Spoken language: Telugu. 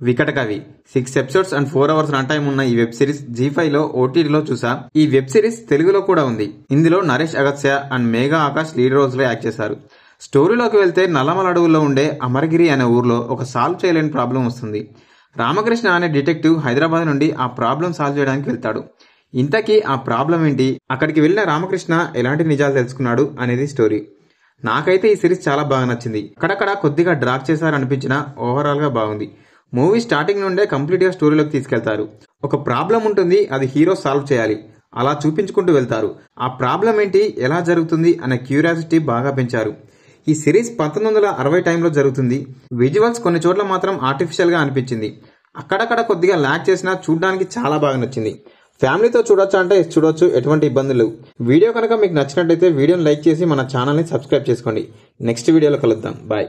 Vikatakavi 6 episodes and 4 hours run time ఉన్న ఈ వెబ్ సిరీస్ G5 లో ఓటీటీలో చూసా. ఈ వెబ్ సిరీస్ తెలుగులో కూడా ఉంది. ఇందులో Naresh Agastya and Megha Akash lead roles లో యాక్ట్ చేశారు. స్టోరీలోకి వెళ్తే నల్లమల అడవుల్లో ఉండే అమరగిరి అనే ఊర్లో ఒక సాల్వ్ చేయలేని ప్రాబ్లం వస్తుంది. రామకృష్ణ అనే డిటెక్టివ్ హైదరాబాద్ నుండి ఆ ప్రాబ్లం సాల్వ్ చేయడానికి వెళ్తాడు. ఇంతకీ ఆ ప్రాబ్లం ఏంటి, అక్కడికి వెళ్ళిన రామకృష్ణ ఎలాంటి నిజాలు తెలుసుకున్నాడు అనేది స్టోరీ. నాకైతే ఈ సిరీస్ చాలా బాగా నచ్చింది. అక్కడక్కడ కొద్దిగా డ్రాక్ చేశారనిపించినా ఓవరాల్ గా బాగుంది. మూవీ స్టార్టింగ్ నుండే కంప్లీట్ గా స్టోరీలోకి తీసుకెళ్తారు. ఒక ప్రాబ్లం ఉంటుంది, అది హీరో సాల్వ్ చేయాలి. అలా చూపించుకుంటూ వెళ్తారు. ఆ ప్రాబ్లం ఏంటి, ఎలా జరుగుతుంది అనే క్యూరియాసిటీ బాగా పెంచారు. ఈ సిరీస్ 1960 టైంలో జరుగుతుంది. విజువల్స్ కొన్ని చోట్ల మాత్రం ఆర్టిఫిషియల్ గా అనిపించింది. అక్కడక్కడ కొద్దిగా ల్యాక్ చేసినా చూడడానికి చాలా బాగా నచ్చింది. ఫ్యామిలీతో చూడొచ్చు అంటే చూడొచ్చు, ఎటువంటి ఇబ్బందులు. వీడియో కనుక మీకు నచ్చినట్లయితే వీడియోని లైక్ చేసి మన ఛానల్ని సబ్స్క్రైబ్ చేసుకోండి. నెక్స్ట్ వీడియోలో కలుద్దాం. బాయ్.